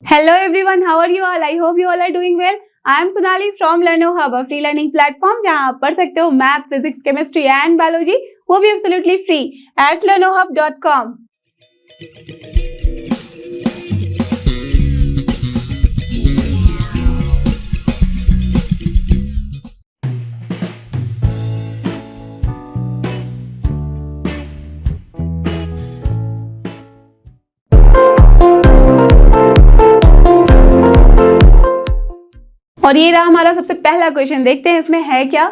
Hello everyone, how are you all? I hope you all are doing well. I am Sonali from Learno Hub, a free learning platform जहां आप पढ़ सकते हो math, physics, chemistry and biology, वो भी absolutely free at learnohub.com. और ये रहा हमारा सबसे पहला क्वेश्चन। देखते हैं इसमें है क्या।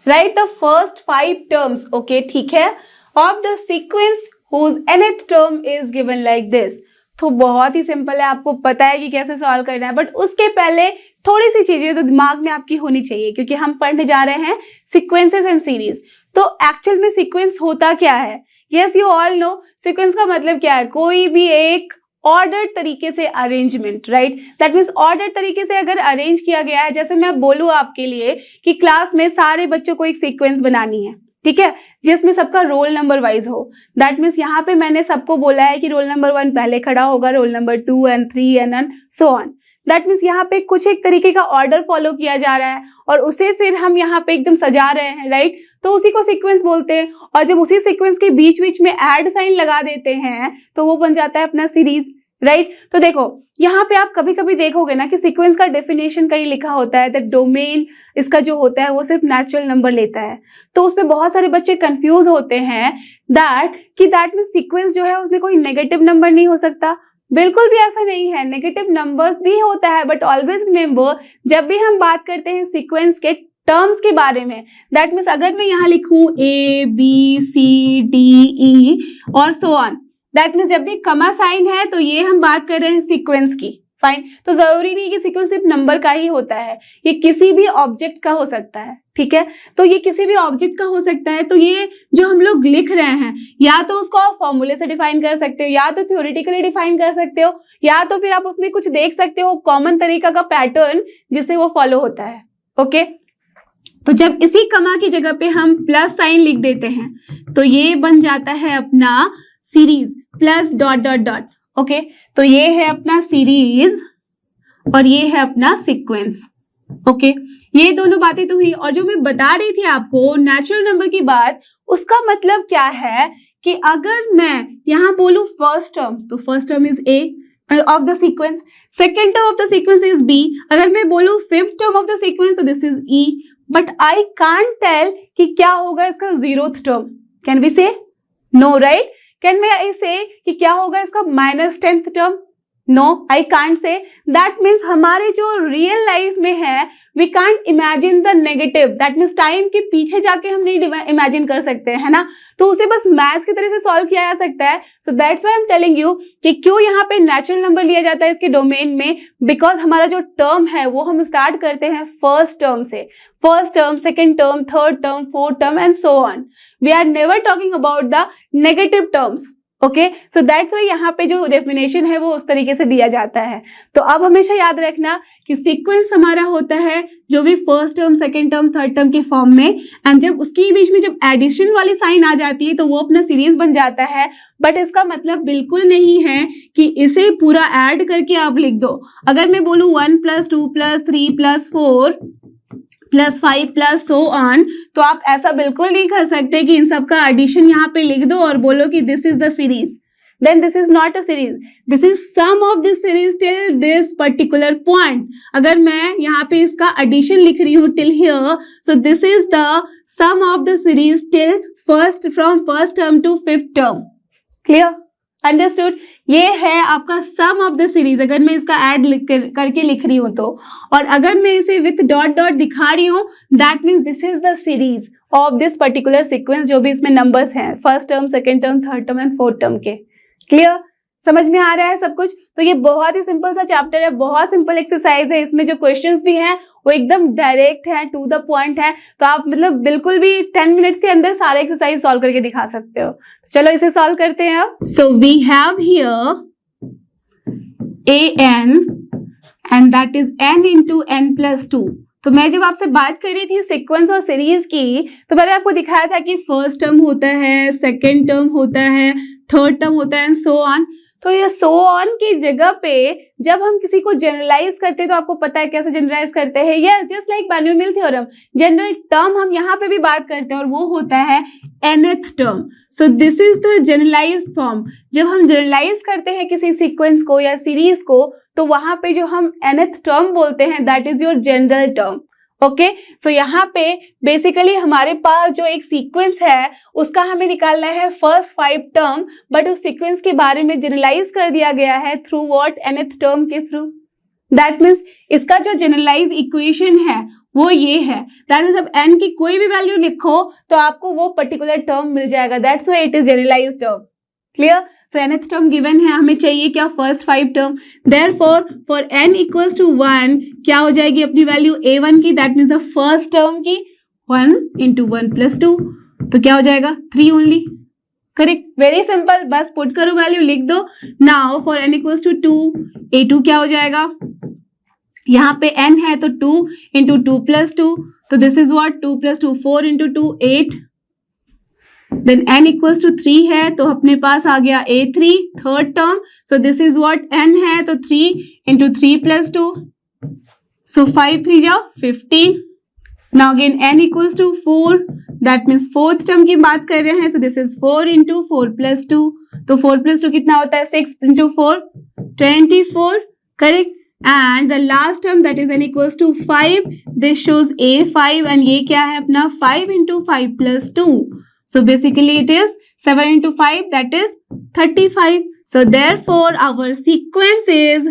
Right the first 5 terms, okay ठीक है, of the sequence whose nth term is given like this. तो बहुत ही सिंपल है, आपको पता है कि कैसे सॉल्व करना है, बट उसके पहले थोड़ी सी चीजें तो दिमाग में आपकी होनी चाहिए, क्योंकि हम पढ़ने जा रहे हैं सीक्वेंसेस एंड सीरीज। तो एक्चुअल में सीक्वेंस होता क्या है? Yes you all know, sequence का मतलब क्या है? कोई भी एक ऑर्डर तरीके से arrangement, right. That means order तरीके से अगर अरेंज किया गया है, जैसे मैं बोलूँ आपके लिए कि क्लास में सारे बच्चों को एक सीक्वेंस बनानी है, ठीक है, जिसमें सबका रोल नंबर वाइज हो। दैट मीन्स यहाँ पे मैंने सबको बोला है कि रोल नंबर 1 पहले खड़ा होगा, roll number 2 and 3 and so on. That means यहाँ पे कुछ एक तरीके का ऑर्डर फॉलो किया जा रहा है और उसे फिर हम यहाँ पे एकदम सजा रहे हैं, राइट। तो उसी को सीक्वेंस बोलते हैं। और जब उसी सीक्वेंस के बीच बीच में ऐड साइन लगा देते हैं तो वो बन जाता है अपना सीरीज, राइट। तो देखो यहाँ पे आप कभी कभी देखोगे ना कि सीक्वेंस का डेफिनेशन कहीं लिखा होता है दैट डोमेन इसका जो होता है वो सिर्फ नेचुरल नंबर लेता है। तो उसमें बहुत सारे बच्चे कंफ्यूज होते हैं दैट मींस सीक्वेंस जो है उसमें कोई नेगेटिव नंबर नहीं हो सकता। बिल्कुल भी ऐसा नहीं है, नेगेटिव नंबर्स भी होता है, बट ऑलवेज रिमेंबर जब भी हम बात करते हैं सीक्वेंस के टर्म्स के बारे में, दैट मीन्स अगर मैं यहाँ लिखूं A B C D E और सो ऑन, दैट मीन्स जब भी कमा साइन है तो ये हम बात कर रहे हैं सीक्वेंस की। फाइन, तो जरूरी नहीं कि सीक्वेंस सिर्फ नंबर का ही होता है, ये किसी भी ऑब्जेक्ट का हो सकता है, ठीक है। तो ये किसी भी ऑब्जेक्ट का हो सकता है। तो ये जो हम लोग लिख रहे हैं, या तो उसको आप फॉर्मूले से डिफाइन कर सकते हो, या तो थ्योरेटिकली डिफाइन कर सकते हो, या तो फिर आप उसमें कुछ देख सकते हो कॉमन तरीका का पैटर्न जिससे वो फॉलो होता है, ओके। तो जब इसी कमा की जगह पे हम प्लस साइन लिख देते हैं तो ये बन जाता है अपना series plus dot dot dot, okay. तो ये है अपना सीरीज और ये है अपना सीक्वेंस, ओके। ये दोनों बातें तो हुई। और जो मैं बता रही थी आपको नेचुरल नंबर की बात, उसका मतलब क्या है कि अगर मैं यहां बोलूं फर्स्ट टर्म, तो first term is a of the sequence, second term of the sequence is B. अगर मैं बोलूं fifth term of the sequence तो this is E, but I can't tell कि क्या होगा इसका 0th term. Can we say? No, right. Can मैं say कि क्या होगा इसका -10th term? No, I can't say. That means हमारे जो रियल लाइफ में है we can't imagine the negative. That means time के पीछे जाके हम नहीं इमेजिन कर सकते हैं, है ना। तो उसे बस मैथ्स की तरह से सॉल्व किया जा सकता है। So that's why I am telling you कि क्यों यहाँ पे नेचुरल नंबर लिया जाता है इसके डोमेन में, बिकॉज हमारा जो टर्म है वो हम स्टार्ट करते हैं फर्स्ट टर्म से। First term, second term, third term, fourth term and so on. We are never talking about the negative terms, okay. So that's why यहाँ पे जो डेफिनेशन है वो उस तरीके से दिया जाता है। तो अब हमेशा याद रखना कि सीक्वेंस हमारा होता है जो भी first term, second term, third term के फॉर्म में, एंड जब उसके बीच में जब एडिशन वाली साइन आ जाती है तो वो अपना सीरीज बन जाता है। बट इसका मतलब बिल्कुल नहीं है कि इसे पूरा ऐड करके आप लिख दो। अगर मैं बोलूँ 1 + 2 + 3 + 4 + 5 + सो ऑन, तो आप ऐसा बिल्कुल नहीं कर सकते कि इन सब का एडिशन यहाँ पे लिख दो और बोलो कि this is the series. Then this is not a series. This is sum of this series till this particular point. अगर मैं यहाँ पे इसका addition लिख रही हूँ till here, so this is the sum of the series till from first term to 5th term. Clear? Understood? ये है आपका sum of the series अगर मैं इसका add करके लिख रही हूँ तो। और अगर मैं इसे with dot dot दिखा रही हूँ, that means this is the series of this particular sequence जो भी इसमें numbers हैं, first term, second term, third term and fourth term के। क्लियर? समझ में आ रहा है सब कुछ? तो ये बहुत ही सिंपल सा चैप्टर है, बहुत सिंपल एक्सरसाइज है। इसमें जो क्वेश्चंस भी हैं वो एकदम डायरेक्ट है, टू द पॉइंट है। तो आप मतलब बिल्कुल भी 10 मिनट्स के अंदर सारे एक्सरसाइज सॉल्व करके दिखा सकते हो। चलो इसे सॉल्व करते हैं अब। So we have here an and that is n into n + 2। तो मैं जब आपसे बात कर रही थी सीक्वेंस और सीरीज की, तो मैंने आपको दिखाया था कि फर्स्ट टर्म होता है, सेकेंड टर्म होता है, थर्ड टर्म होता है एंड सो ऑन। तो ये सो ऑन की जगह पे जब हम किसी को जनरलाइज करते हैं तो आपको पता है कैसे जनरलाइज करते हैं, yes just like binomial theorem, general term हम यहाँ पे भी बात करते हैं और वो होता है nth term. So this is the generalized form. जब हम जनरलाइज करते हैं किसी सीक्वेंस को या सीरीज को तो वहां पे जो हम nth टर्म बोलते हैं that is your general term. Okay, so यहाँ पे बेसिकली हमारे पास जो एक सीक्वेंस है उसका हमें निकालना है फर्स्ट 5 टर्म, बट उस सीक्वेंस के बारे में जनरलाइज कर दिया गया है थ्रू व्हाट, nth टर्म के थ्रू। दैट मीन्स इसका जो जनरलाइज इक्वेशन है वो ये है, दैट मीन्स अब n की कोई भी वैल्यू लिखो तो आपको वो पर्टिकुलर टर्म मिल जाएगा, that's why it is generalized term. Clear? So nth term given है, हमें चाहिए क्या, first 5 term. Therefore for n equals to 1 क्या हो जाएगी अपनी वैल्यू a1 की, that means the first term की 1 into 1 + 2, तो क्या हो जाएगा 3 ओनली। करेक्ट, वेरी सिंपल, बस पुट करो वैल्यू, लिख दो। Now for n equals to 2, a2 क्या हो जाएगा, यहाँ पे n है तो 2 into 2 + 2, तो this is what 2 + 2 4 into 2 8। Then n equals to 3 है तो अपने पास आ गया a3 third term, so this is what n है तो 3 into 3 + 2, सो 5 3 जाओ 15। Now again n equals to 4, that means fourth term की बात कर रहे हैं, सो दिस इज 4 into 4 + 2, तो 4 + 2 कितना होता है 6 into 4 24। Correct, and the last term that is n equals to 5, this shows a5 and ये क्या है अपना 5 into 5 + 2, so basically it is 7 into 5 that is 35, so therefore our sequence is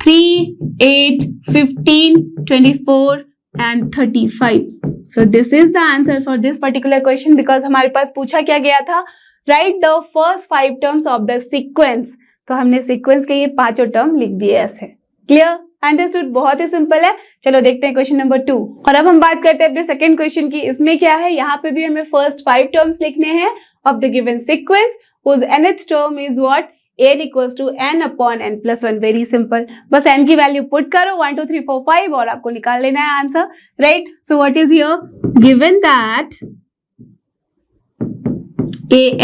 3 8 15 24 and 35, so this is the answer for this particular question because हमारे पास पूछा क्या गया था, right the first 5 terms of the sequence, तो हमने sequence के ये 5 term लिख दिए ऐसे। क्लियर, अंडरस्टूड, बहुत ही सिंपल है। चलो देखते हैं क्वेश्चन नंबर 2, और अब हम बात करते हैं अपने सेकंड क्वेश्चन की। इसमें क्या है, यहाँ पे भी हमें फर्स्ट 5 टर्म्स लिखने हैं of the given sequence whose nth term is what, n equals to n upon n + 1। Very simple, बस n की वैल्यू पुट करो 1 2 3 4 5 और आपको निकाल लेना है answer, right. So what is here given that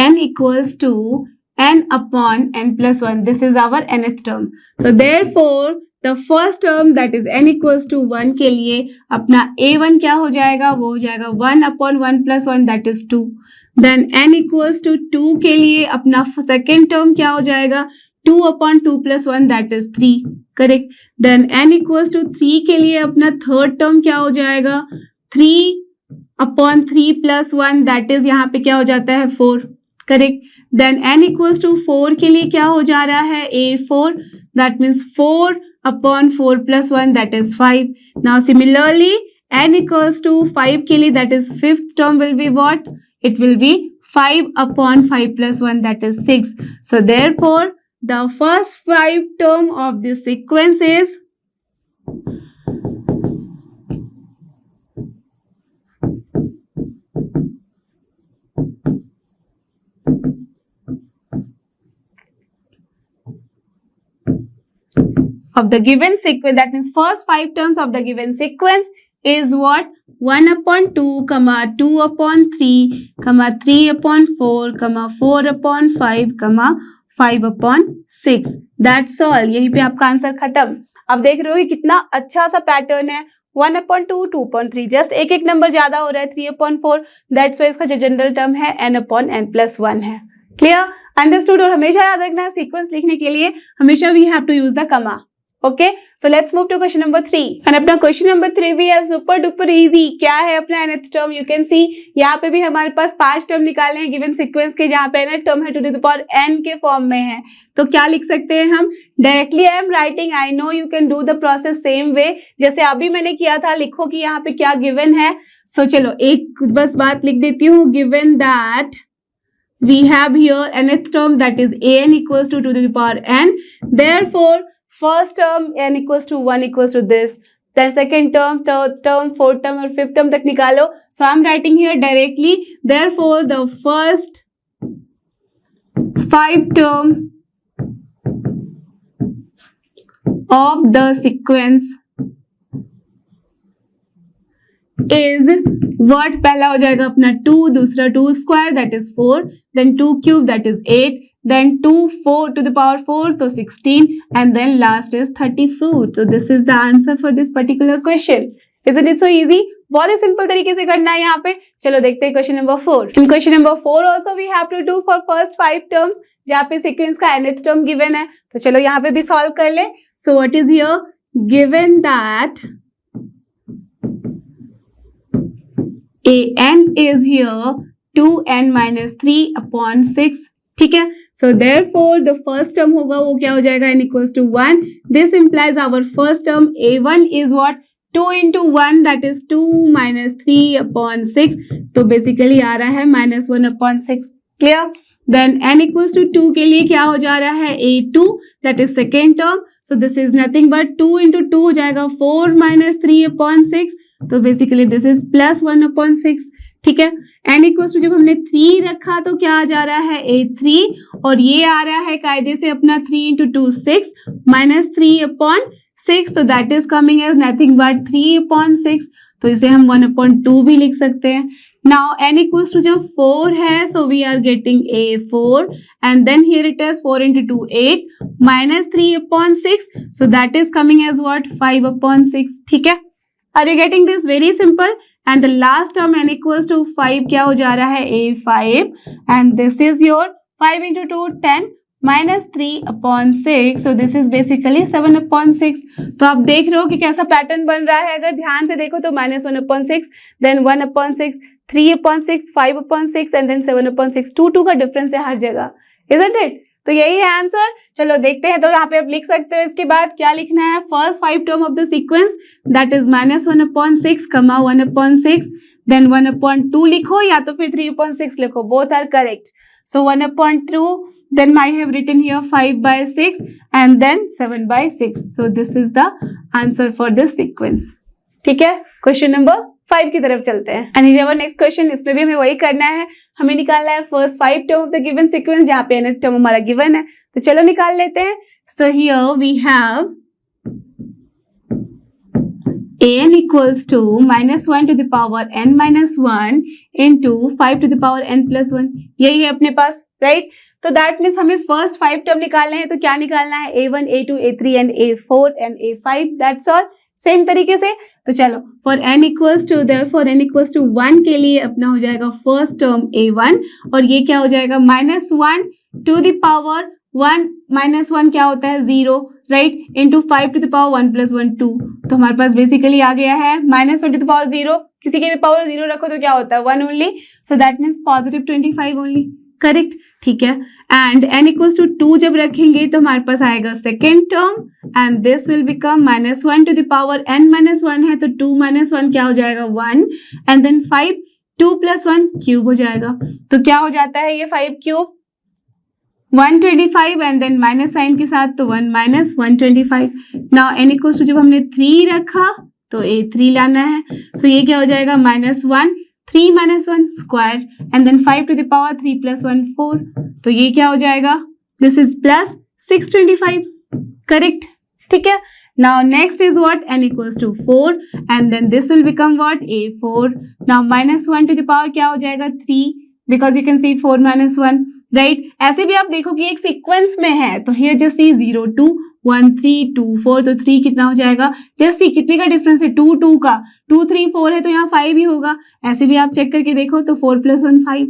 an equals to n upon n + 1, this is our nth term, so therefore the first term that is n equals to 1 के लिए अपना a1 क्या हो जाएगा, वो हो जाएगा 1 upon 1 + 1 that is 2। then n equals to 2 के लिए अपना सेकेंड टर्म क्या हो जाएगा 2 upon 2 + 1 that is 3। Correct, then n equals to 3 के लिए अपना थर्ड टर्म क्या हो जाएगा 3 upon 3 + 1 that is यहाँ पे क्या हो जाता है 4। Correct, then n equals to 4 के लिए क्या हो जा रहा है a4, that means 4 upon 4 + 1 that is 5। Now similarly n equals to 5 के लिए that is fifth term will be what, it will be 5 upon 5 + 1 that is 6। so therefore the first 5 term of this sequence is of the given sequence, that means first 5 terms of the given sequence is what, 1 upon 2, 2 upon 3, 3 upon 4, 4 upon 5, 5 upon 6। That's all, यहीं पे आपका answer खत्म। अब देख रहे हो कि कितना अच्छा सा पैटर्न है, 1 upon 2, 2 upon 3, जस्ट एक एक नंबर ज्यादा हो रहा है, 3 upon 4, दैट्स वाई इसका जो जनरल टर्म है n upon n + 1 है। Clear, understood. और हमेशा याद रखना है सीक्वेंस लिखने के लिए हमेशा we have to use the comma. Okay, so let's move to question number 3, और अपना क्वेश्चन नंबर 3 भी है सुपर डुपर इजी। क्या है अपना nth टर्म, यू कैन सी यहाँ पे भी हमारे पास 5 टर्म निकालने हैं गिवन सीक्वेंस के, जहाँ पे nth टर्म है टू द पावर n के फॉर्म में है। तो क्या लिख सकते हैं हम directly, I am writing, I know you can do the process same way जैसे अभी मैंने किया था। लिखो कि यहाँ पे क्या गिवन है। सो चलो एक बस बात लिख देती हूँ, given that we have here nth term that is an equals to the power n, therefore first term n equals to 1 equals to this, then second term, third term, fourth term और fifth term तक निकालो। so I am writing here directly, therefore the first 5 term of the sequence is what? पहला हो जाएगा अपना 2, दूसरा 2 square that is 4, then 2 cube that is 8, then 2 4 to the power 4 तो 16, and then last is 30 fruit. So this is the answer for this particular question. Isn't it so easy? बहुत ही simple तरीके से करना है यहाँ पे. चलो देखते हैं question number 4. In question number 4 also we have to do for first 5 terms जहाँ पे सीक्वेंस का nth term given है. तो चलो यहाँ पे भी सॉल्व कर ले. So what is here? Given that an is here 2n minus 3 upon 6. ठीक है. So therefore the first term होगा वो क्या हो जाएगा? n equals to 1. This implies our first term a1 is what? 2 into 1 that is 2 minus 3 upon 6. तो basically आ रहा है minus 1 upon 6. Clear? Then n equals to 2 के लिए क्या हो जा रहा है? a2 that is second term. So this is nothing but 2 into 2 हो जाएगा 4 minus 3 upon 6. तो basically this is plus 1 upon 6. ठीक है. n इक्वल्स टू जब हमने 3 रखा तो क्या आ जा रहा है? a3 और ये आ रहा है कायदे से अपना 3 into 2 6 minus 3 अपॉन 6. तो that is coming as nothing but 3 upon 6. तो इसे हम 1 अपॉन 2 भी लिख सकते हैं. नाउ n इक्वल्स टू जब 4 है so we are getting a4 and then here it is 4 into 2 8 minus 3 upon 6. So that is coming as what? 5 upon 6. ठीक है. Are you getting this? Very simple. And the last term n equals to 5 क्या हो जा रहा है? a5 and this is your 5 into 2 10 minus 3 upon 6. So this is basically 7 upon 6. तो आप देख रहे हो कि कैसा पैटर्न बन रहा है. अगर ध्यान से देखो तो minus 1 upon 6, then 1 upon 6, 3 upon 6, 5 upon 6 and then 7 upon 6. 2 का डिफरेंस है हर जगह. Isn't it? तो यही है आंसर. चलो देखते हैं. तो यहाँ पे आप लिख सकते हो. इसके बाद क्या लिखना है? First 5 term of the sequence that is minus 1 upon 6 कमा 1 upon 6 देन 1 upon 2 लिखो या तो फिर 3 upon 6 लिखो. Both are correct. So 1 upon 2 then I have written here 5 by 6 and then 7 by 6. So this is the answer for this sequence. ठीक है. Question number 5 की तरफ चलते हैं. And here next question. इसमें भी हमें वही करना है. हमें निकालना है first 5 term of the given sequence जहाँ पे nth टर्म हमारा गिवन है. तो चलो निकाल लेते हैं. So here we have an equals to minus 1 to the power n minus 1 into 5 to the power n plus 1. यही है अपने पास, राइट? तो दैट मीन्स हमें फर्स्ट 5 टर्म निकालने हैं. तो क्या निकालना है? a1 a2 a3 and a4 and a5. That's all. Same तरीके से. तो चलो for n equals to therefore n equals to 1 के लिए अपना हो जाएगा फर्स्ट टर्म a1 और ये क्या हो जाएगा? -1 टू द पावर 1 -1 क्या होता है? 0, right? Into 5 to the power 1 + 1 2. तो हमारे पास बेसिकली आ गया है -1 टू द पावर 0. किसी के भी पावर 0 रखो तो क्या होता है? 1 only. So that means positive 25 only. Correct. ठीक है. एंड n इक्वल्स टू 2 जब रखेंगे तो हमारे पास आएगा second term and this will become -1 to the power n -1 है तो 2 - 1 क्या हो जाएगा? 1 एंड देन 5 2 + 1 क्यूब हो जाएगा. तो क्या हो जाता है ये 5 cube? 125 and then minus sign के साथ तो 1 - 125. नाउ n इक्वल्स टू जब हमने 3 रखा तो a3 लाना है. सो ये क्या हो जाएगा? -1 3 - 1 square and then 5 to the power 3 + 1 4. तो ये क्या हो जाएगा? This is plus 625. करेक्ट. ठीक है. Now next is what? n equals to 4 and then this will become what? a4. Now -1 to the power क्या हो जाएगा? 3 because you can see 4 - 1, right? ऐसे भी आप देखो कि एक सीक्वेंस में है तो हियर जस्ट सी 0 2 1 3 2 4. तो 3 कितना हो जाएगा? जस्ट सी कितने का डिफरेंस है? 2 2 का. 2 3 4 है तो यहाँ 5 ही होगा. ऐसे भी आप चेक करके देखो तो 4 + 1 5.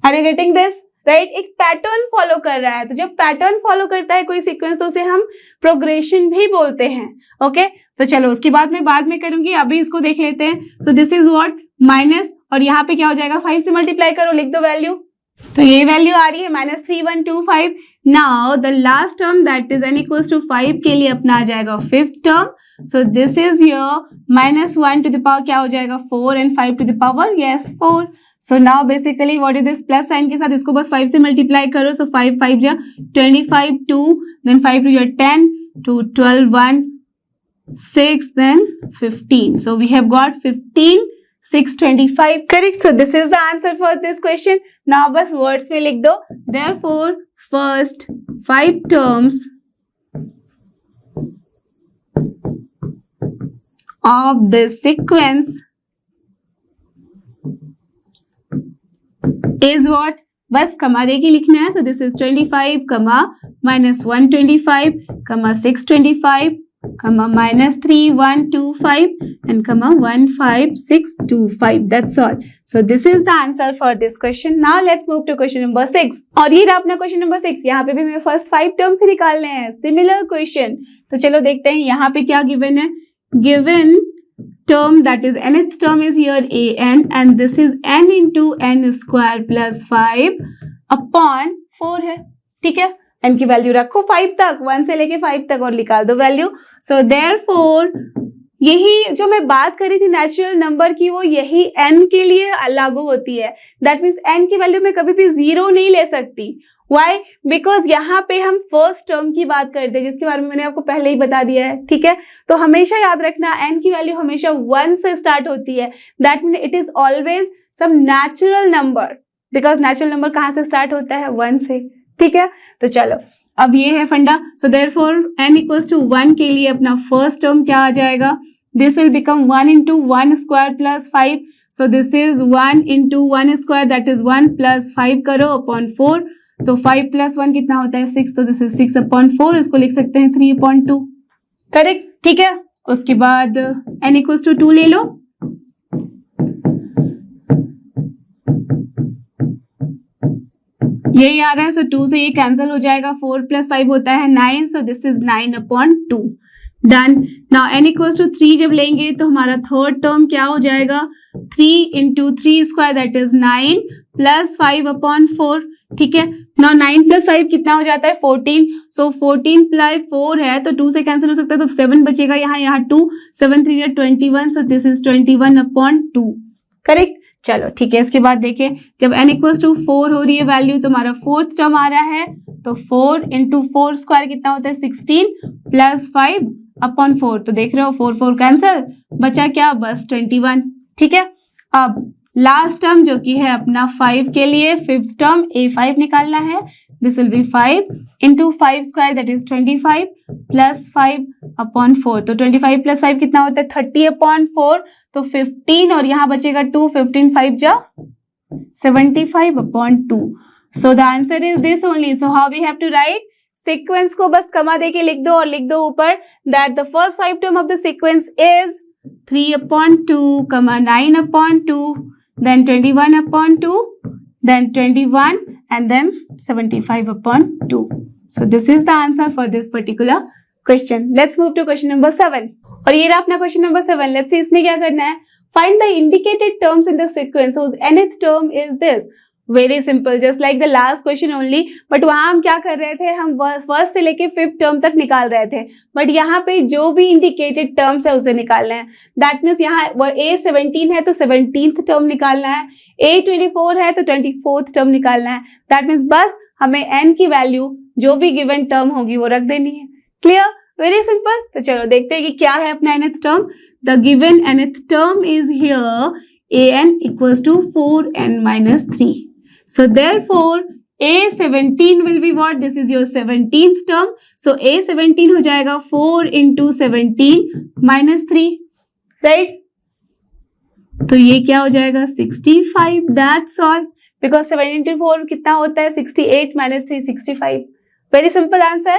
Are you getting this? Right? एक पैटर्न फॉलो कर रहा है. तो जब पैटर्न फॉलो करता है कोई सीक्वेंस तो उसे हम प्रोग्रेशन भी बोलते हैं. ओके. तो चलो उसकी बात मैं बाद में करूंगी. अभी इसको देख लेते हैं. सो दिस इज व्हाट? माइनस और यहाँ पे क्या हो जाएगा? 5 से मल्टीप्लाई करो. लिख दो वैल्यू. तो ये वैल्यू आ रही है -3125. Now the last term that is n equals to 5 के लिए अपना आ जाएगा fifth term. So this is your -1 to the power क्या हो जाएगा? 4 and 5 to the power 4. So now basically what is this? Plus sign के साथ इसको बस 5 से मल्टीप्लाई करो. सो 5 5 जा 25 2 then 5 2 10 2 12 1 6 then 15. So we have got 15 625. Correct. So this is the answer for this question. Now बस words में लिख दो. Therefore first 5 terms of this sequence is what, बस कमा दे के लिखना है. सो दिस इज 25 कमा माइनस 125 कमा 625 कमा minus 3125 and comma 15625. That's all. So this is the answer for this question. Now let's move to question number 6. और ये रहा अपना question number 6. यहाँ पे भी हमें first 5 terms ही निकालने हैं. Similar question. तो चलो देखते हैं यहाँ पे क्या given है. Given term, that is nth term is here an, and this is n into n square plus 5 upon 4 है. ठीक है, n की वैल्यू रखो 5 तक, 1 से लेके 5 तक और निकाल दो वैल्यू. सो देयरफॉर यही जो मैं बात करी थी नेचुरल नंबर की, वो यही n के लिए लागू होती है. दैट मीन्स n की वैल्यू में कभी भी 0 नहीं ले सकती. वाई? बिकॉज यहाँ पे हम फर्स्ट टर्म की बात करते हैं जिसके बारे में मैंने आपको पहले ही बता दिया है. ठीक है, तो हमेशा याद रखना n की वैल्यू हमेशा 1 से स्टार्ट होती है. That mean it is always some natural number, because natural number कहाँ से स्टार्ट होता है? 1 से. ठीक है, तो चलो अब ये है फंडा. So therefore n equals to 1 के लिए अपना फर्स्ट टर्म क्या आ जाएगा? This will become 1 into 1 square plus 5. So this is 1 into 1 square, that is 1 plus 5 करो अपॉन 4. तो 5 प्लस 1 कितना होता है? 6. तो दिस इज 6 अपॉन 4. इसको लिख सकते हैं 3 अपॉन 2. करेक्ट. ठीक है, उसके बाद n इक्वल्स टू 2 ले लो. यही आ रहा है. सो 2 से ये कैंसिल हो जाएगा. 4 प्लस 5 होता है 9. So this is 9 upon 2. Done. Now n equals to 3 जब लेंगे तो हमारा थर्ड टर्म क्या हो जाएगा? 3 into 3 square, that is 9 plus 5 upon 4. ठीक है, नाउ 9 प्लस 5 कितना हो जाता है? 14. सो 14 प्लस 4 है तो 2 से कैंसिल हो सकता है, तो 7 बचेगा. यहाँ 2, 7 3 या 21. सो दिस इज 21 अपॉन 2. करेक्ट. चलो ठीक है, इसके बाद देखें जब n इक्वल्स टू 4 हो रही है वैल्यू तो हमारा फोर्थ टर्म आ रहा है. तो 4 इंटू 4 स्क्वायर कितना होता है? 16 प्लस 5 अपॉन 4. तो देख रहे हो 4 4 कैंसिल, बचा क्या? बस 21. ठीक है, अब लास्ट टर्म जो कि है अपना 5 के लिए फिफ्थ टर्म a5 निकालना है. This will be 5 into 5 square, that is 25 plus 5 upon 4. तो 25 प्लस 5 कितना होता है? 30 अपॉन 4. तो 15 और यहाँ बचेगा 2. 15 5 जा 75 upon 2. So the answer is this only. So how we have to write? Sequence को बस कमा दे के लिख दो और लिख दो ऊपर that the first 5 term of the sequence is 3 upon 2 कमा 9 upon 2, then 21 upon 2, then 21 and then 75 upon 2. So this is the answer for this particular question. Let's move to question number 7. और ये रहा अपना question number 7. Let's see इसमें क्या करना है. Find the indicated terms in the sequence whose nth term is this. Very simple, just like the last question only. But वहाँ हम क्या कर रहे थे? हम फर्स्ट से लेके फिफ्थ टर्म तक निकाल रहे थे. बट यहाँ पे जो भी इंडिकेटेड टर्म्स है उसे निकालना है. दैट मीन्स यहाँ A17 है तो 17th टर्म निकालना है. A24 है तो 24th टर्म निकालना है. दैट मीन्स बस हमें n की वैल्यू जो भी गिवन टर्म होगी वो रख देनी है. क्लियर? Very simple. तो चलो देखते हैं कि क्या है अपना nth term. The given nth term is here an equals टू 4n minus 3. So therefore A17 will be what? This is your 17th term. So A17 हो जाएगा 4 into 17 minus 3, right? तो ये क्या हो जाएगा? 65. That's all. Because 17 into 4 कितना होता है? 68 minus 3 65. Very simple answer.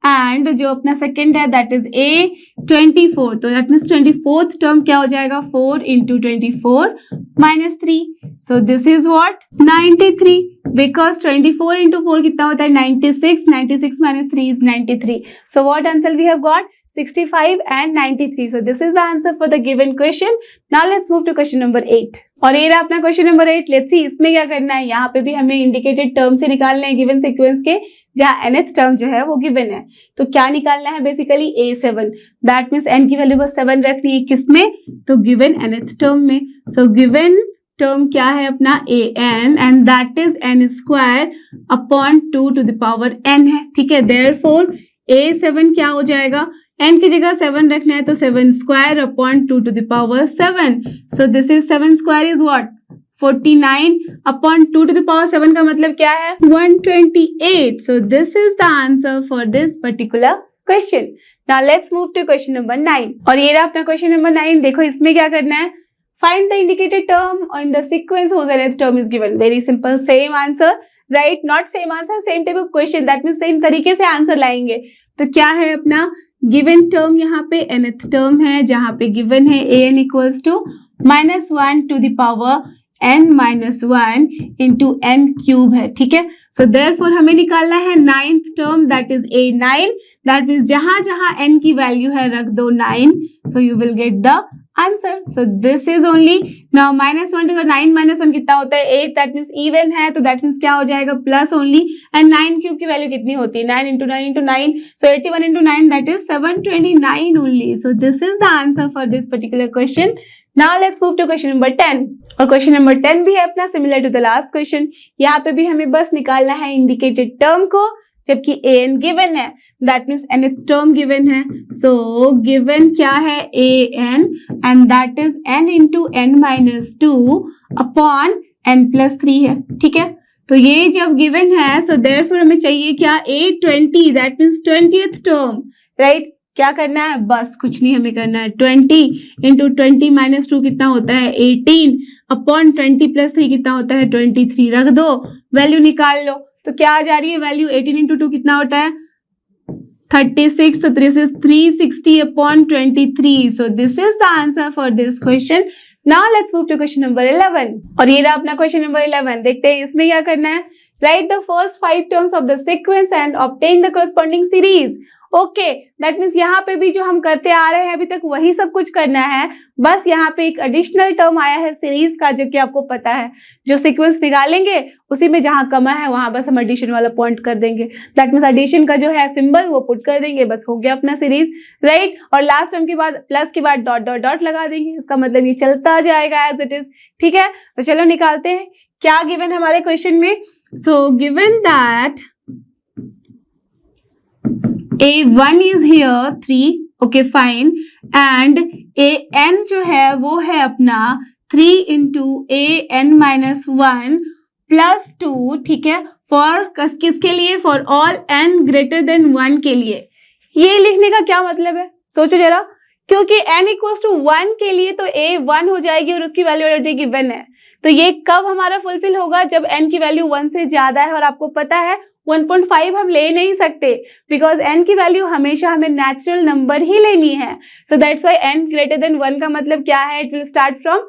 And जो अपना सेकेंड है दैट इज A24. तो दैट मीन्स 24th टर्म क्या हो जाएगा? 4 into 24 minus 3. So this is what? 93. Because 24 into 4 कितना होता है? 96. 96 minus 3 is 93. So what answer we have got? 65 and 93. So this is the answer for the given question. Now let's move to question number 8. और ये रहा अपना question number 8. Let's see इसमें क्या करना है. यहाँ पे भी हमें indicated term से निकालने हैं given sequence के, जहाँ nth टर्म जो है वो गिवन है. तो क्या निकालना है? Basically A7. That means n की वैल्यू बस 7 रखनी है. किसमें? तो गिवन nth टर्म में. सो गिवन टर्म क्या है अपना? an and that is n square upon 2 to the power n है. ठीक है, देयरफॉर A7 क्या हो जाएगा? n की जगह 7 रखना है तो 7 square upon 2 to the power 7. So this is 7 square is what? 49 upon 2 to the power 7 का मतलब क्या है? 128. So this is the answer for this particular question. Now let's move to question number 9. और ये रहा अपना question number 9. देखो इसमें क्या करना है. Find the indicated term in the sequence whose nth term is given. Very simple, same answer, right? Not same answer, same type of question. That means same तरीके से आंसर लाएंगे. तो क्या है अपना गिवन टर्म, यहाँ पे nth टर्म है जहाँ पे गिवन है an equals to -1 to the power n-1 into n cube है, ठीक है. सो देयरफॉर हमें निकालना है 9th term, that is a9. That means जहां जहां n की वैल्यू है रख दो 9, so you will get the answer. So this is only now -1 to 9 -1 कितना होता है 8. दैट मीन्स इवन है, तो दैट मीन्स क्या हो जाएगा प्लस ओनली. एंड 9 क्यूब की वैल्यू कितनी होती है 9 into 9 into 9. So 81 into 9 that is 729 only. So this is the answer for this particular question. Now let's move to question number 10. और question number 10 भी है अपना similar to the last question. यहाँ पे भी हमें बस निकालना है indicated term को, जबकि an given है, that means nth term given है. So given क्या है an and that is n into n minus 2 upon n plus 3 है, ठीक है. तो ये जब given है, so therefore हमें चाहिए क्या a20, that means 20th term, right? क्या करना है, बस कुछ नहीं हमें करना है. 20 इंटू 20 माइनस 2 कितना होता है 18 अपॉन 20 प्लस 3 कितना होता है 23. रख दो, वैल्यू निकाल लो. तो क्या आ जा रही है वैल्यू 18 इंटू 2 कितना होता है 36. तो this is 360 upon 23. So this is the answer for this question. Now let's move to question number 11. और ये रहा अपना क्वेश्चन नंबर 11. देखते हैं इसमें क्या करना है. Right the first 5 terms of the sequence and obtain the corresponding series. Okay, that means यहाँ पे भी जो हम करते आ रहे हैं अभी तक वही सब कुछ करना है. बस यहाँ पे एक एडिशनल टर्म आया है सीरीज का, जो कि आपको पता है. जो सीक्वेंस निकालेंगे उसी में जहां कमा है वहां बस हम एडिशन वाला पॉइंट कर देंगे. दैट मीन्स एडिशन का जो है सिंबल वो पुट कर देंगे, बस हो गया अपना सीरीज, राइट. और लास्ट टर्म के बाद प्लस के बाद डॉट डॉट डॉट लगा देंगे. इसका मतलब ये चलता जाएगा एज इट इज, ठीक है. तो चलो निकालते हैं क्या गिवन हमारे क्वेश्चन में. So given that A1 is here 3, okay fine, and AN जो है वो है अपना 3 into AN minus 1 plus 2, ठीक है. फॉर किसके लिए, for all n greater then 1 के लिए. ये लिखने का क्या मतलब है सोचो जरा, क्योंकि n इक्वल्स टू 1 के लिए तो A1 हो जाएगी और उसकी वैल्यू ऑलरेडी गिवन है. तो ये कब हमारा फुलफिल होगा, जब n की वैल्यू 1 से ज्यादा है. और आपको पता है 1.5 हम ले नहीं सकते, बिकॉज n की वैल्यू हमेशा हमें नेचुरल नंबर ही लेनी है. So that's why n greater then 1 का मतलब क्या है, it will start from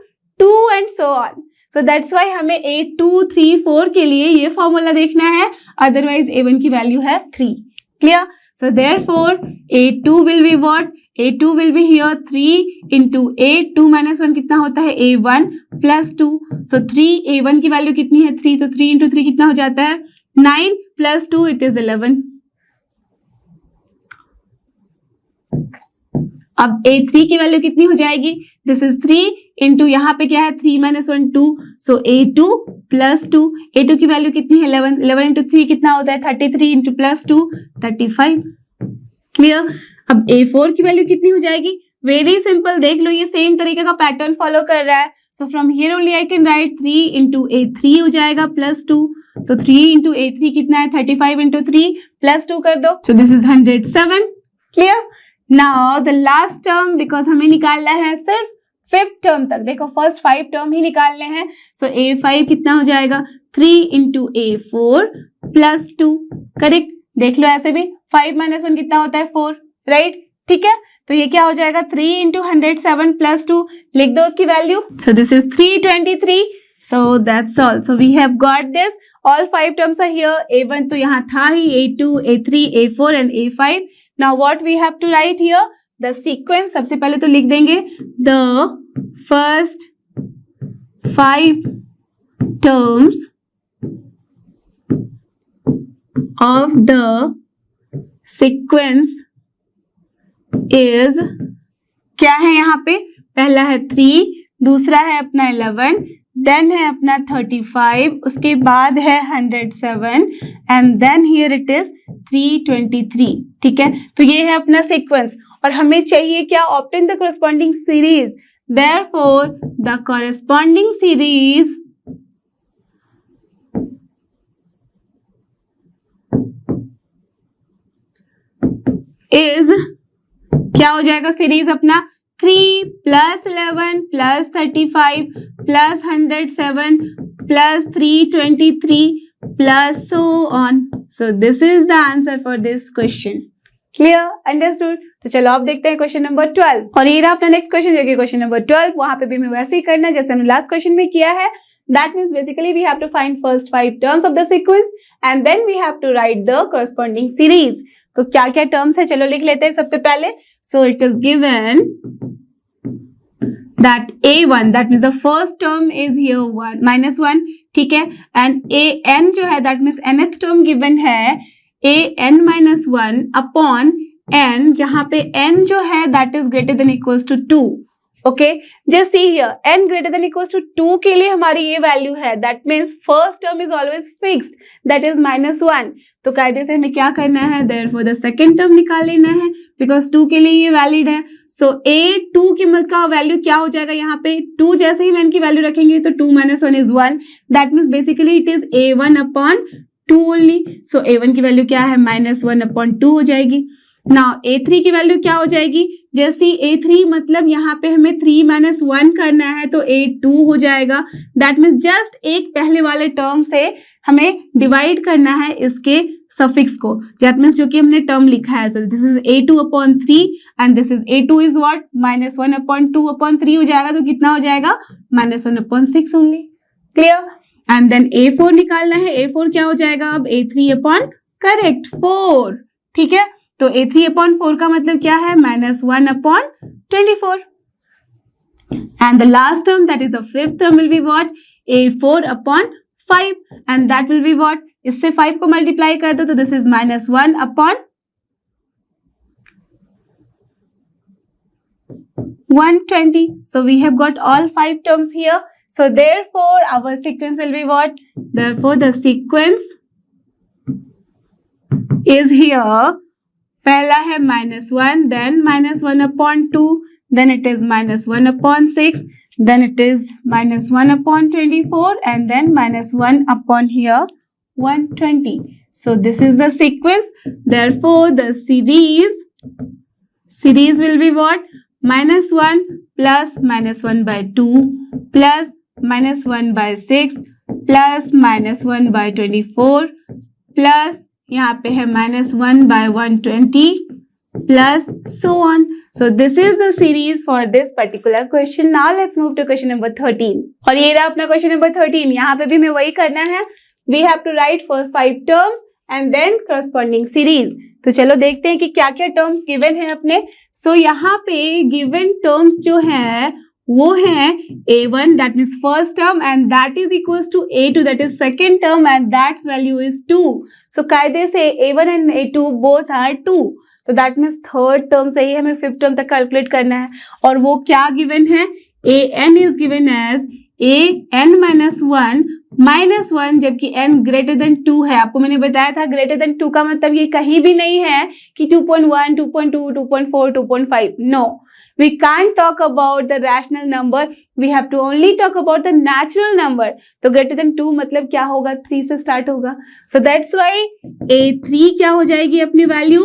2 and so on. So that's why हमें A2, 3, 4 के लिए ये फॉर्मूला देखना है, अदरवाइज A1 की वैल्यू है 3. Clear. So therefore A2 will be what, A2 will be here 3 into A2 minus 1 कितना होता है A1 प्लस 2. सो 3 A1 की वैल्यू कितनी है 3, तो 3 इंटू 3 कितना हो जाता है 9 प्लस 2 इट इज 11. अब A3 की वैल्यू कितनी हो जाएगी, दिस इज 3 इंटू यहाँ पे क्या है 3 माइनस 1 2. सो A2 प्लस 2, A2 की वैल्यू कितनी है 11, 11 इंटू 3 कितना होता है 33 इंटू प्लस 2 35. क्लियर. अब A4 की वैल्यू कितनी हो जाएगी, वेरी सिंपल, देख लो ये सेम तरीके का पैटर्न फॉलो कर रहा है. So from here only I can write 3 into A3 हो जाएगा प्लस 2. तो 3 इंटू A3 कितना है 35 इंटू 3 प्लस 2 कर दो. सो this is 107. Clear. Now the last term, because हमें निकालना है सिर्फ 5th टर्म तक. देखो फर्स्ट 5 टर्म ही निकालने हैं. सो A5 कितना हो जाएगा 3 इंटू A4 प्लस 2. करेक्ट. देख लो ऐसे भी 5 माइनस 1 कितना होता है 4, राइट. ठीक है. तो ये क्या हो जाएगा 3 इंटू 107 प्लस 2. लिख दो उसकी value. So this is 323. So that's all. So we have got this. All 5 terms are here. A1 तो यहाँ था ही, A2, A3, A4 and A5. Now what we have to write here? The sequence. सबसे पहले तो लिख देंगे the first 5 terms of the sequence is, क्या है यहाँ पे, पहला है 3, दूसरा है अपना 11, देन है अपना 35, उसके बाद है 107 and then here it is 323. ठीक है. तो ये है अपना सीक्वेंस और हमें चाहिए क्या, obtain the corresponding series. Therefore the corresponding series is, क्या हो जाएगा सीरीज अपना 3 plus 11 plus 35 plus 107 plus 323 plus so on. So this is the answer for this question. Clear? Understood? तो चलो अब देखते हैं क्वेश्चन नंबर 12 और ये रहा अपना नेक्स्ट क्वेश्चन जो कि क्वेश्चन नंबर 12. वहां पे भी हमें वैसे ही करना है जैसे हमने लास्ट क्वेश्चन में किया है. That means basically we have to find first 5 terms of the sequence and then we have to write the corresponding series. तो क्या क्या टर्म्स है चलो लिख लेते हैं सबसे पहले. So it is given that a1 that means the first term is here 1 minus 1. ठीक है. And an जो है that means nth term given है an minus 1 upon n जहां पे n जो है that is greater than equals to 2. Okay just see here n greater than equals to 2 के लिए हमारी ये वैल्यू है. That means first term is always fixed that is -1. तो कायदे से हमें क्या करना है देयरफॉर द सेकंड टर्म निकाल लेना है बिकॉज 2 के लिए ये वैलिड है. सो a2 की का वैल्यू क्या हो जाएगा यहाँ पे 2 जैसे ही n की वैल्यू रखेंगे तो 2 - 1 is 1. That means basically it is a1 upon 2 only. So a1 की वैल्यू क्या है -1 upon 2 हो जाएगी. नाउ a3 की वैल्यू क्या हो जाएगी जैसे a3 मतलब यहाँ पे हमें 3 - 1 करना है तो a2 हो जाएगा. दैट मीन्स जस्ट एक पहले वाले टर्म से हमें डिवाइड करना है इसके सफिक्स को. दैट मीन्स जो कि हमने टर्म लिखा है. सो this is a2 upon 3 and this is a2 is what -1 upon 2 upon 3 हो जाएगा. तो कितना हो जाएगा -1 upon 6 only. Clear? And then a4 निकालना है. a4 क्या हो जाएगा अब a3 upon करेक्ट 4. ठीक है. तो a3 upon 4 का मतलब क्या है -1 upon 24. And the last term that is the fifth term will be what a4 upon 5 and that will be what इससे 5 को मल्टीप्लाई कर दो तो this is -1 upon 120. So we have got all 5 terms here. So therefore our sequence will be what? Therefore the sequence is here. पहला है -1 then -1 upon 2 then it is -1 upon 6 then it is -1 upon 24 and then -1 upon here 120. So this is the sequence. Therefore the series will be what -1 plus -1 by 2 plus -1 by 6 plus -1 by 24 plus यहाँ पे है -1 by 120 plus so on. So this is the series for this particular question. Now let's move to question number 13. और ये रहा अपना question number 13. यहाँ पे भी हमें वही करना है. We have to write first 5 terms and then corresponding series. तो चलो देखते हैं कि क्या क्या terms given है अपने. So यहाँ पे given terms जो है वो है a1 that means first term and that is equals to a2 that is second term and that's value is 2. So कायदे से a1 and a2 both are 2. तो that means third term से ही हमें fifth term तक calculate करना है और वो क्या given है an is given as an-1 जबकि n greater than 2 है. आपको मैंने बताया था greater than 2 का मतलब ये कहीं भी नहीं है कि 2.1, 2.2, 2.4, 2.5. No. We can't talk about the rational number. We have to only talk about the natural number. तो greater than 2 मतलब क्या होगा 3 से स्टार्ट होगा. So that's why a3 क्या हो जाएगी अपनी वैल्यू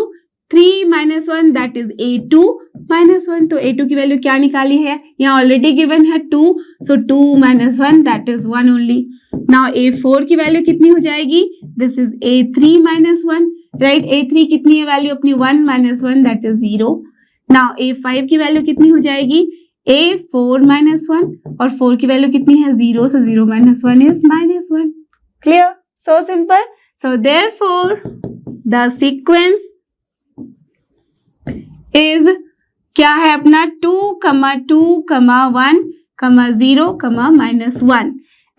3 - 1 that is a2 - 1. तो a2 की वैल्यू क्या निकाली है यहाँ ऑलरेडी गिवन है 2. So 2 - 1 that is 1 only. Now a4 की वैल्यू कितनी हो जाएगी this is a3 - 1 right. a3 कितनी है वैल्यू अपनी 1 - 1 that is 0. Now a5 की वैल्यू कितनी हो जाएगी a4 - 1 और 4 की वैल्यू कितनी है 0. So 0 - 1 is -1. Clear? So simple. So therefore the sequence is क्या है अपना 2, 2, 1, 0, -1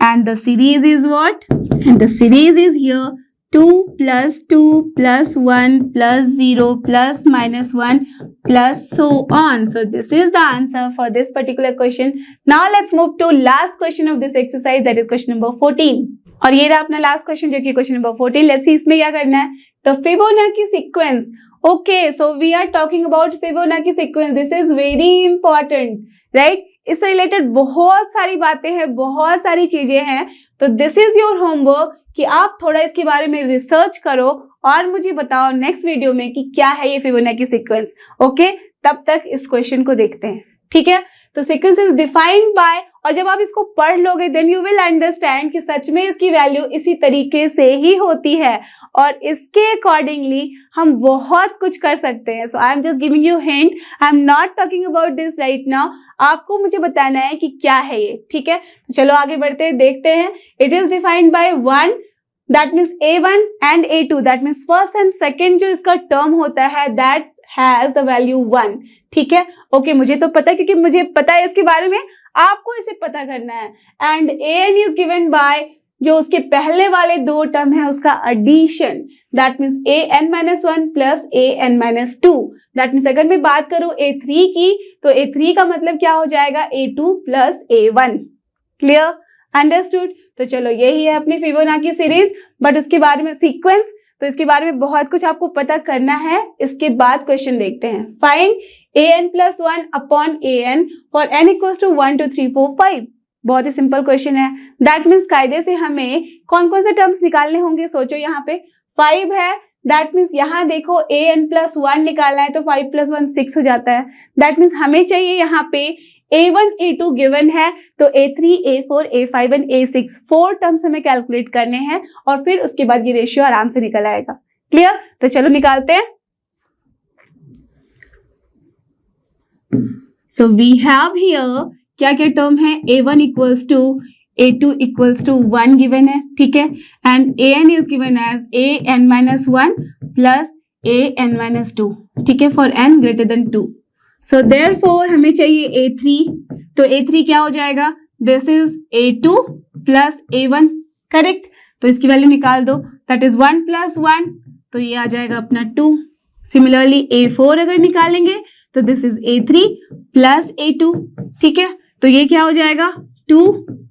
and the series is what? And the series is here 2 plus 2 plus 1 plus 0 plus -1 plus so on. So this is the answer for this particular question. Now let's move to last question of this exercise that is question number 14. और ये रहा अपना last question जो कि question number 14. Let's see इसमें क्या करना है. The Fibonacci sequence. Okay, so we are talking about Fibonacci sequence. This is very important, right? इससे रिलेटेड बहुत सारी बातें हैं, बहुत सारी चीजें हैं. तो दिस इज योर होमवर्क कि आप थोड़ा इसके बारे में रिसर्च करो और मुझे बताओ नेक्स्ट वीडियो में कि क्या है ये फिबोनाची सीक्वेंस. ओके, तब तक इस क्वेश्चन को देखते हैं. ठीक है। तो सीक्वेंस इज डिफाइंड बाय, और जब आप इसको पढ़ लोगे देन यू विल अंडरस्टैंड कि सच में इसकी वैल्यू इसी तरीके से ही होती है और इसके अकॉर्डिंगली हम बहुत कुछ कर सकते हैं। So I am just giving you hint, I am not talking about this right now. आपको मुझे बताना है कि क्या है ये, ठीक है। तो चलो आगे बढ़ते हैं, देखते हैं। It is defined by 1, that means A1 and A2, that means first and second जो इसका टर्म होता है दैट हैज द वैल्यू 1, ठीक है। ओके, मुझे तो पता है क्योंकि मुझे पता है इसके बारे में, आपको इसे पता करना है। And an is given by जो उसके पहले वाले दो टर्म है उसका addition, that means an-1 plus an-2, that means अगर मैं बात करूं A3 की तो A3 का मतलब क्या हो जाएगा A2 plus A1। Clear, understood. तो चलो यही है अपनी फिबोनाची सीरीज, बट उसके बारे में सीक्वेंस, तो इसके बारे में बहुत कुछ आपको पता करना है। इसके बाद क्वेश्चन देखते हैं। Find an+1 upon an for n equals to 1 2 3 4 5। बहुत ही सिंपल क्वेश्चन है। दैट मीन्स कायदे से हमें कौन कौन से टर्म्स निकालने होंगे, सोचो। यहाँ पे 5 है, दैट मीन्स यहाँ देखो an+1 निकालना है तो 5 + 1 6 हो जाता है। दैट मीन्स हमें चाहिए यहाँ पे A1 A2 गिवन है तो A3 A4 A5 and A6 4 terms हमें कैलकुलेट करने हैं और फिर उसके बाद ये रेशियो आराम से निकल आएगा। क्लियर, तो चलो निकालते हैं। सो वी हैव हियर क्या क्या टर्म है, A1 equals to A2 equals to 1 given है, ठीक है। And an is given as an-1 plus an-2, ठीक है, for n greater than 2। So therefore हमें चाहिए A3, तो A3 क्या हो जाएगा, this is A2 plus A1, correct. तो इसकी वैल्यू निकाल दो, दैट इज 1 + 1, तो ये आ जाएगा अपना 2। सिमिलरली A4 अगर निकालेंगे तो this is A3 plus A2, ठीक है। तो ये क्या हो जाएगा 2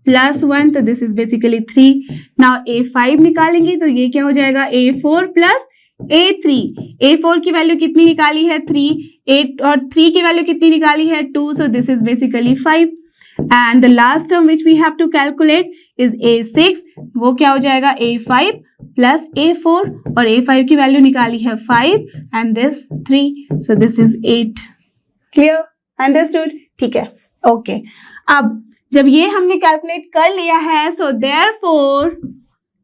+ 1, तो this is basically 3। Now A5 निकालेंगे तो ये क्या हो जाएगा A4 प्लस A3। A4 की वैल्यू कितनी निकाली है 3, 8 और 3 की वैल्यू कितनी निकाली है 2, so this is basically 5। And the last term which we have to calculate is A6, वो क्या हो जाएगा A5 प्लस A4, और A5 की वैल्यू निकाली है 5 and this 3, so this is 8। Clear, understood, ठीक है। ओके, अब जब ये हमने कैलकुलेट कर लिया है, सो देयरफॉर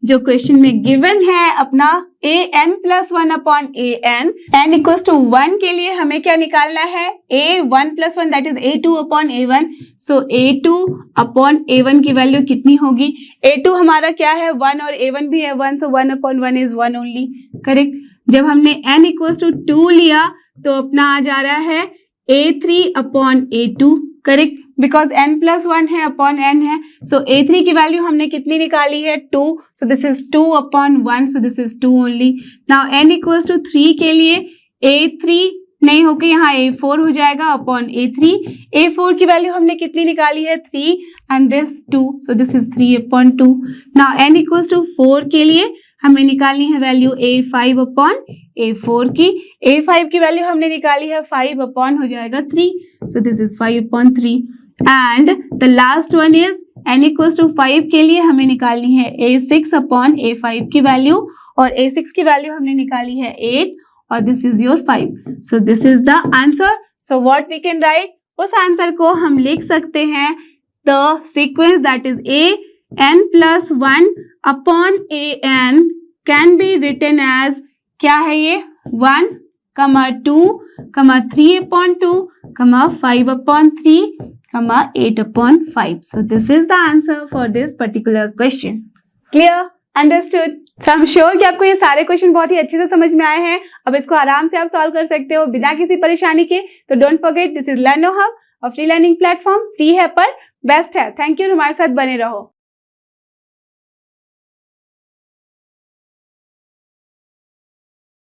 जो क्वेश्चन में गिवन है अपना an+1 upon an, n equals to 1 के लिए हमें क्या निकालना है, a1+1 that is A2 upon A1। सो A2 अपॉन A1 की वैल्यू कितनी होगी, A2 हमारा क्या है 1 और A1 भी है 1, सो 1 अपॉन 1 इज 1 ओनली, करेक्ट। जब हमने n इक्वल्स टू 2 लिया तो अपना आ जा रहा है A3 upon A2, correct, because n+1 है अपॉन n है। सो A3 की वैल्यू हमने कितनी निकाली है 2, so this is 2 upon 1, so this is 2 only. Now n equals to 3 के लिए A3 नहीं होकर यहाँ A4 हो जाएगा अपॉन A3। A4 की वैल्यू हमने कितनी निकाली है 3 and this 2, so this is 3 upon 2। Now n equals to 4 के लिए हमें निकालनी है वैल्यू A5 अपॉन A4 की। A5 की वैल्यू हमने निकाली है 5 अपॉन हो जाएगा 3, so this is 5 upon 3। And the last one is n equals to 5 के लिए हमें निकालनी है A6 अपॉन A5 की वैल्यू, और A6 की वैल्यू हमने निकाली है 8 और this is your 5, so this is the answer. So what we can write, उस आंसर को हम लिख सकते हैं the sequence that is an+1 upon an can be written as, क्या है ये 1, 2, 3 upon 2, 5 upon 3, 8 upon 5. So this is the answer for this particular question. Clear? Understood? So I'm sure कि आपको ये सारे क्वेश्चन बहुत ही अच्छे से समझ में आए हैं। अब इसको आराम से आप सॉल्व कर सकते हो बिना किसी परेशानी के। तो don't forget, this is लर्नो hub, और फ्री लर्निंग प्लेटफॉर्म फ्री है पर बेस्ट है। थैंक यू, हमारे साथ बने रहो।